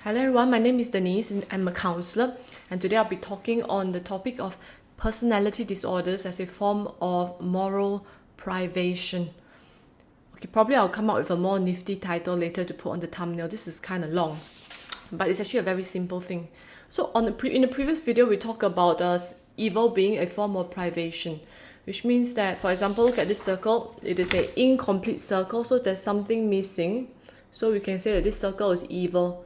Hello everyone, my name is Denise and I'm a counselor, and today I'll be talking on the topic of personality disorders as a form of moral privation. Okay, probably I'll come up with a more nifty title later to put on the thumbnail. This is kind of long, but it's actually a very simple thing. So in the previous video, we talked about evil being a form of privation, which means that, for example, look at this circle. It is an incomplete circle, so there's something missing. So we can say that this circle is evil.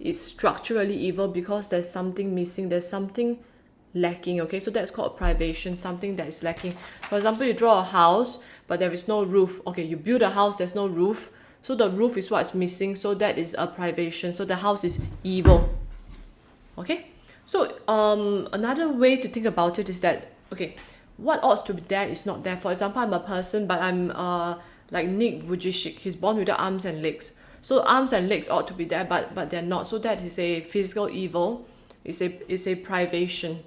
It's structurally evil because there's something missing, there's something lacking. Okay, so that's called privation, something that is lacking. For example, you draw a house but there is no roof. Okay, you build a house, there's no roof, so the roof is what's missing, so that is a privation, so the house is evil. Okay, so another way to think about it is that, okay, what ought to be there is not there. For example, I'm a person, but I'm like Nick Vujicic. He's born without arms and legs. So arms and legs ought to be there, but they're not. So that is a physical evil. It's a privation.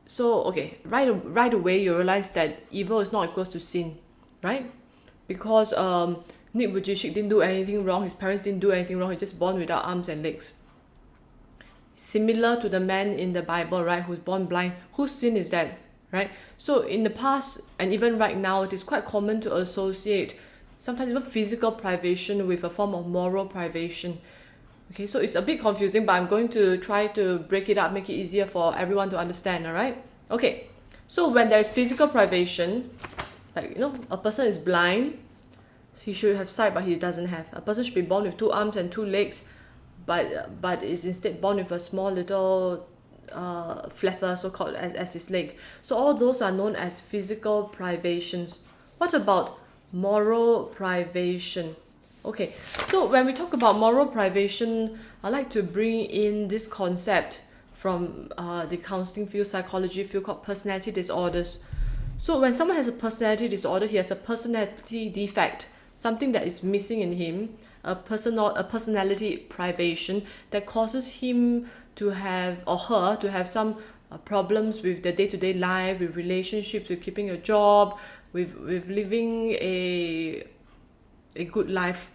So okay, right away you realize that evil is not equal to sin, right? Because Nick Vujicic didn't do anything wrong. His parents didn't do anything wrong. He's just born without arms and legs. Similar to the man in the Bible, right? Who's born blind. Whose sin is that, right? So in the past and even right now, it is quite common to associate sometimes even physical privation with a form of moral privation. Okay, so it's a bit confusing, but I'm going to try to break it up, make it easier for everyone to understand, all right? Okay, so when there is physical privation, like, a person is blind, he should have sight, but he doesn't have. A person should be born with 2 arms and 2 legs, but is instead born with a small little flapper, so-called, as his leg. So all those are known as physical privations. What about moral privation? Okay, so when we talk about moral privation, I like to bring in this concept from the counseling field, psychology field, called personality disorders. So when someone has a personality disorder, he has a personality defect, something that is missing in him, a personality privation that causes him to have, or her to have, some problems with their day-to-day life, with relationships, with keeping a job, with living a good life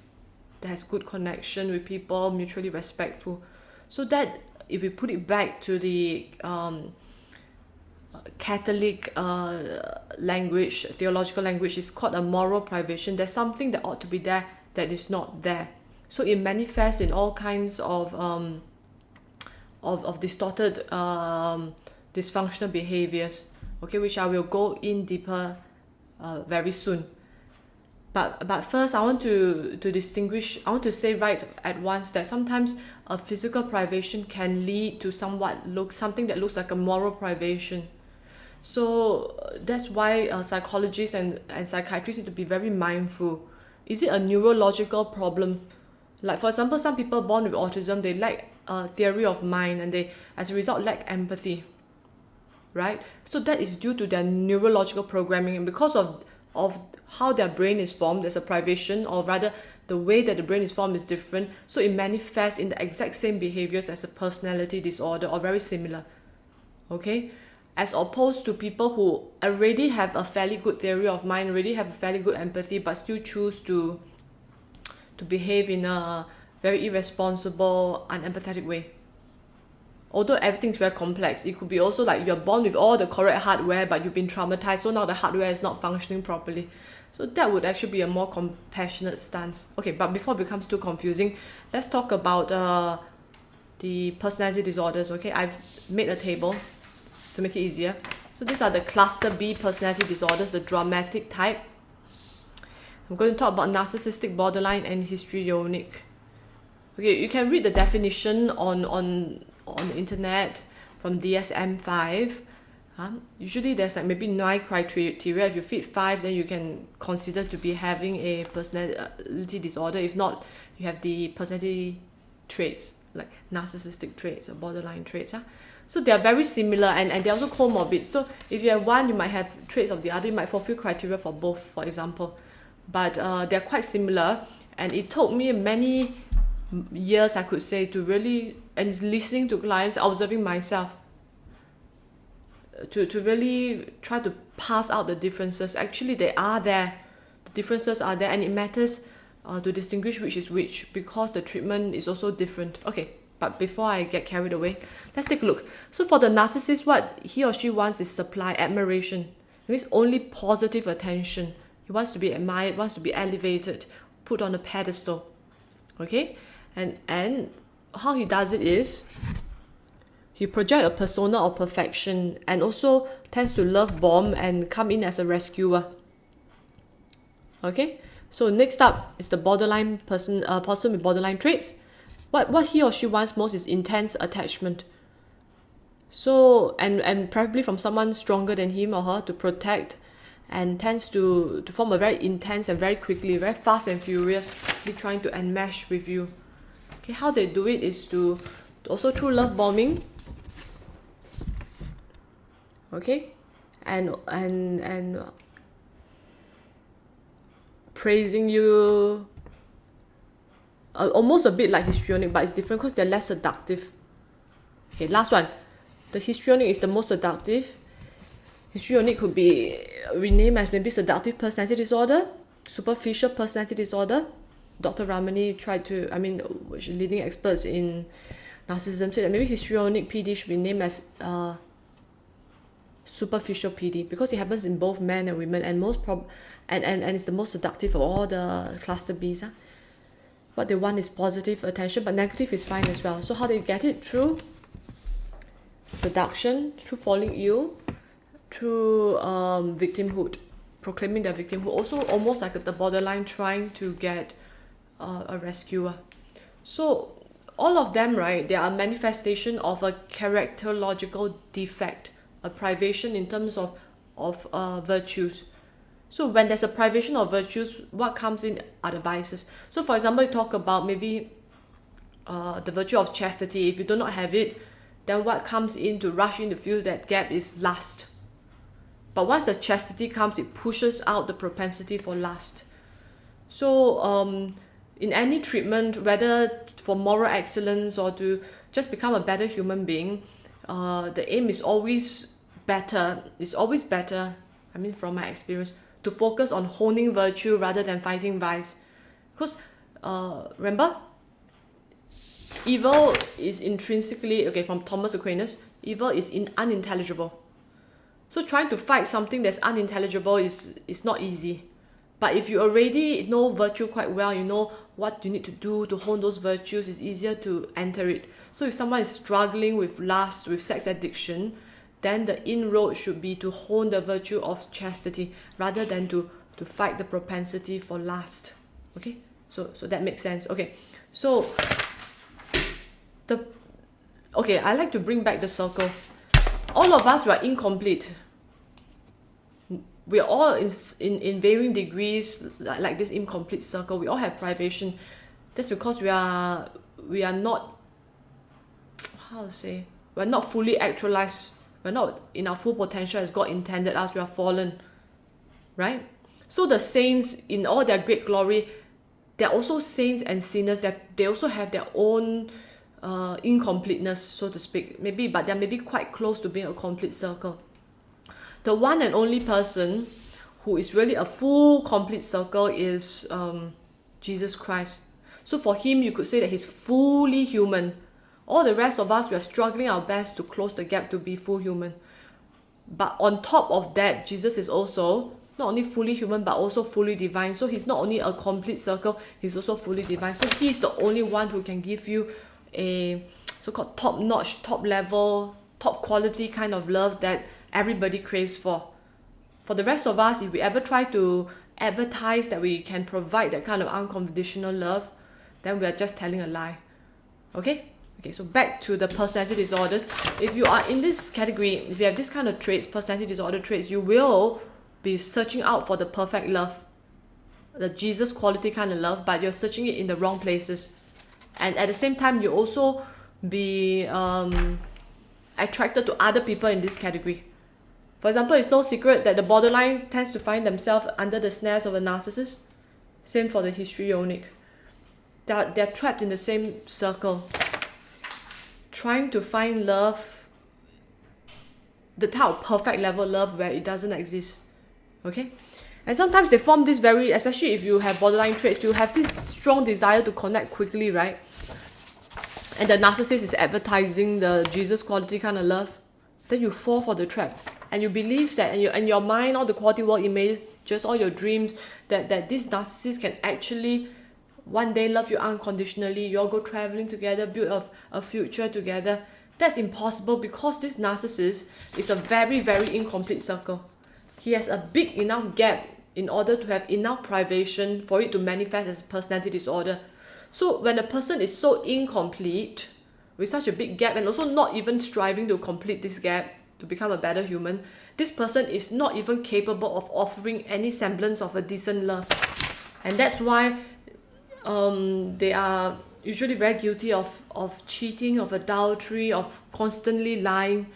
that has good connection with people, mutually respectful. So that, if we put it back to the Catholic language, theological language, is called a moral privation. There's something that ought to be there that is not there. So it manifests in all kinds of distorted dysfunctional behaviors, okay, which I will go in deeper very soon. But first, I want to distinguish. I want to say right at once that sometimes a physical privation can lead to something that looks like a moral privation. So that's why psychologists and psychiatrists need to be very mindful. Is it a neurological problem? Like, for example, some people born with autism, they lack theory of mind, and they, as a result, lack empathy, right? So that is due to their neurological programming, and because of how their brain is formed, there's a privation, or rather the way that the brain is formed is different, so it manifests in the exact same behaviors as a personality disorder, or very similar. Okay, as opposed to people who already have a fairly good theory of mind, already have a fairly good empathy, but still choose to behave in a very irresponsible, unempathetic way. Although everything's very complex, it could be also like you're born with all the correct hardware, but you've been traumatized, so now the hardware is not functioning properly. So that would actually be a more compassionate stance. Okay, but before it becomes too confusing, let's talk about the personality disorders. Okay, I've made a table to make it easier. So these are the cluster B personality disorders, the dramatic type. I'm going to talk about narcissistic, borderline, and histrionic. Okay, you can read the definition on the internet from DSM-5. Usually there's like maybe 9 criteria. If you fit 5, then you can consider to be having a personality disorder. If not, you have the personality traits, like narcissistic traits or borderline traits. So they are very similar, and they're also comorbid. So if you have one, you might have traits of the other. You might fulfill criteria for both, for example. But they're quite similar, and it took me many years, I could say, to really, and listening to clients, observing myself, to really try to pass out the differences. Actually, they are there. The differences are there, and it matters to distinguish which is which, because the treatment is also different. Okay, but before I get carried away, let's take a look. So for the narcissist, what he or she wants is supply, admiration. It means only positive attention. He wants to be admired, wants to be elevated, put on a pedestal. Okay, and how he does it is he projects a persona of perfection, and also tends to love bomb and come in as a rescuer. Okay, so next up is the borderline person with borderline traits. What he or she wants most is intense attachment. So and preferably from someone stronger than him or her to protect, and tends to form a very intense and very quickly, very fast and furious, be trying to enmesh with you. Okay, how they do it is to also through love bombing. Okay, and praising you, almost a bit like histrionic, but it's different because they're less seductive. Okay, last one. The histrionic is the most seductive. Histrionic could be renamed as maybe seductive personality disorder, superficial personality disorder. Dr. Ramani leading experts in narcissism, said that maybe histrionic PD should be named as superficial PD, because it happens in both men and women, and and it's the most seductive of all the cluster Bs. What they want is positive attention, but negative is fine as well. So how they get it? Through seduction, through falling ill, through victimhood, proclaiming their victimhood. Also almost like the borderline trying to get a rescuer. So all of them, right, they are a manifestation of a characterological defect, a privation in terms of virtues. So when there's a privation of virtues, what comes in are the vices. So for example, you talk about maybe the virtue of chastity. If you do not have it, then what comes in to rush in to fill that gap is lust. But once the chastity comes, it pushes out the propensity for lust. So in any treatment, whether for moral excellence or to just become a better human being, the aim is always better. It's always better, from my experience, to focus on honing virtue rather than fighting vice. Because remember, evil is intrinsically, from Thomas Aquinas, evil is unintelligible. So trying to fight something that's unintelligible is not easy. But if you already know virtue quite well, you know what you need to do to hone those virtues, it's easier to enter it. So if someone is struggling with lust, with sex addiction, then the inroad should be to hone the virtue of chastity rather than to fight the propensity for lust. Okay? So that makes sense. Okay. So I like to bring back the circle. All of us were incomplete. We are all in varying degrees, like this incomplete circle. We all have privation. That's because we are not, we're not fully actualized. We're not in our full potential as God intended us. We are fallen, right? So the saints, in all their great glory, they're also saints and sinners. That they also have their own incompleteness, so to speak. But they're maybe quite close to being a complete circle. The one and only person who is really a full, complete circle is Jesus Christ. So for him, you could say that he's fully human. All the rest of us, we are struggling our best to close the gap to be full human. But on top of that, Jesus is also not only fully human, but also fully divine. So he's not only a complete circle, he's also fully divine. So he's the only one who can give you a so-called top-notch, top-level, top-quality kind of love that everybody craves for. For the rest of us, if we ever try to advertise that we can provide that kind of unconditional love, then we are just telling a lie. Okay, so back to the personality disorders. If you are in this category, if you have this kind of traits, personality disorder traits, you will be searching out for the perfect love, the Jesus quality kind of love, but you're searching it in the wrong places. And at the same time, you also be attracted to other people in this category. For example, it's no secret that the borderline tends to find themselves under the snares of a narcissist. Same for the histrionic. They're trapped in the same circle, trying to find love, the type of perfect level love where it doesn't exist. Okay? And sometimes they form this very, especially if you have borderline traits, you have this strong desire to connect quickly, right? And the narcissist is advertising the Jesus quality kind of love. Then you fall for the trap. And you believe that, and your mind, all the quality world images, all your dreams, that this narcissist can actually one day love you unconditionally. You all go traveling together, build a future together. That's impossible because this narcissist is a very, very incomplete circle. He has a big enough gap in order to have enough privation for it to manifest as personality disorder. So when a person is so incomplete, with such a big gap, and also not even striving to complete this gap, to become a better human, this person is not even capable of offering any semblance of a decent love. And that's why they are usually very guilty of cheating, of adultery, of constantly lying.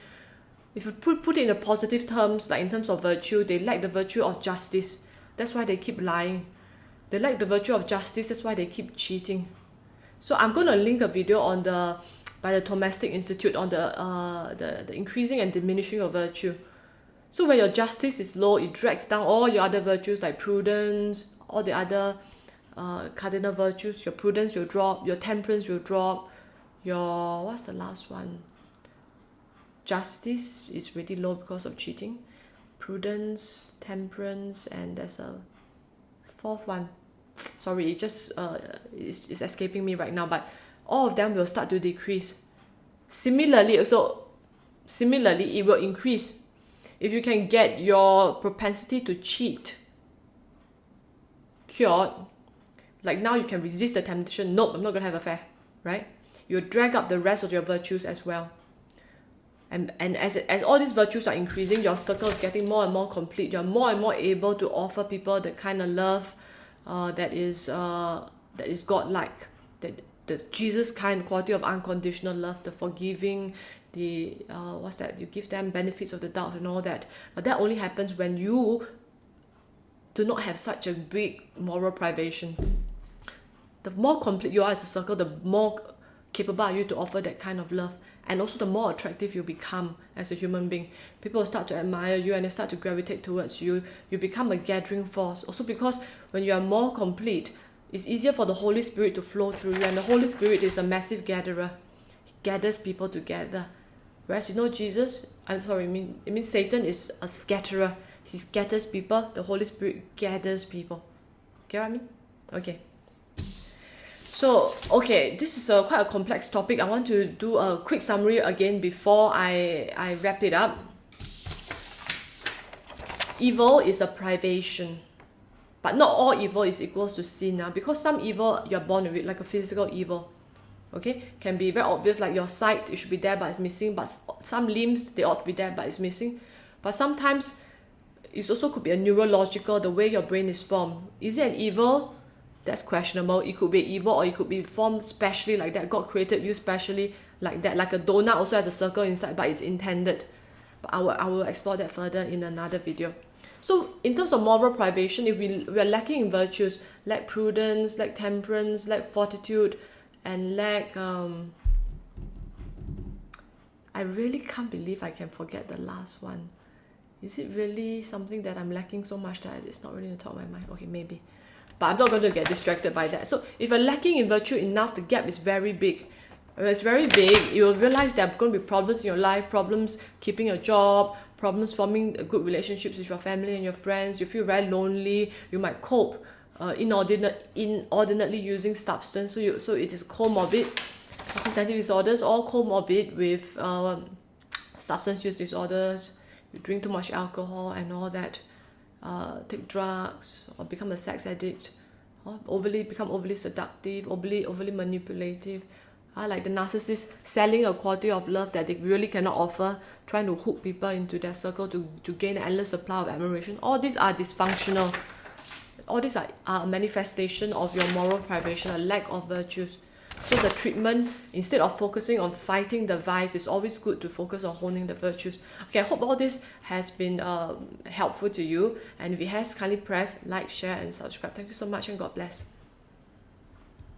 If you put it in a positive terms, like in terms of virtue, they lack the virtue of justice. That's why they keep lying. They lack the virtue of justice. That's why they keep cheating. So I'm going to link a video on by the Thomastic Institute on the increasing and diminishing of virtue. So when your justice is low, it drags down all your other virtues like prudence, all the other cardinal virtues. Your prudence will drop, your temperance will drop, your, what's the last one? Justice is really low because of cheating. Prudence, temperance, and there's a fourth one. Sorry, it just it's escaping me right now, but all of them will start to decrease. Similarly, it will increase. If you can get your propensity to cheat cured, like now you can resist the temptation, nope, I'm not going to have an affair, right? You'll drag up the rest of your virtues as well. And as all these virtues are increasing, your circle is getting more and more complete. You're more and more able to offer people the kind of love that is God-like, the Jesus kind quality of unconditional love, the forgiving, the you give them benefits of the doubt and all that. But that only happens when you do not have such a big moral privation. The more complete you are as a circle, the more capable are you to offer that kind of love. And also the more attractive you become as a human being. People will start to admire you and they start to gravitate towards you. You become a gathering force. Also because when you are more complete, it's easier for the Holy Spirit to flow through you. And the Holy Spirit is a massive gatherer. He gathers people together. Whereas Jesus, it means Satan is a scatterer. He scatters people. The Holy Spirit gathers people. Get what I mean? Okay. So, this is quite a complex topic. I want to do a quick summary again before I wrap it up. Evil is a privation. But not all evil is equals to sin. Because some evil you're born with it, like a physical evil. Okay? Can be very obvious, like your sight, it should be there but it's missing. But some limbs, they ought to be there but it's missing. But sometimes, it also could be a neurological, the way your brain is formed. Is it an evil? That's questionable. It could be evil or it could be formed specially like that. God created you specially like that. Like a donut also has a circle inside, but it's intended. But I will explore that further in another video. So in terms of moral privation, if we are lacking in virtues, lack prudence, lack temperance, lack fortitude, and lack... I really can't believe I can forget the last one. Is it really something that I'm lacking so much that it's not really in the top of my mind? Okay, maybe. But I'm not going to get distracted by that. So if you're lacking in virtue enough, the gap is very big. When it's very big, you'll realize there are going to be problems in your life, problems keeping your job, problems forming good relationships with your family and your friends. You feel very lonely. You might cope inordinately using substance. So it is comorbid. Personality disorders, all comorbid with substance use disorders. You drink too much alcohol and all that. Take drugs or become a sex addict, or become overly seductive, overly manipulative, like the narcissist selling a quality of love that they really cannot offer, trying to hook people into their circle to gain an endless supply of admiration. All these are dysfunctional. All these are a manifestation of your moral privation, a lack of virtues. So the treatment, instead of focusing on fighting the vice, it's always good to focus on honing the virtues. Okay, I hope all this has been helpful to you. And if it has, kindly press like, share, and subscribe. Thank you so much and God bless.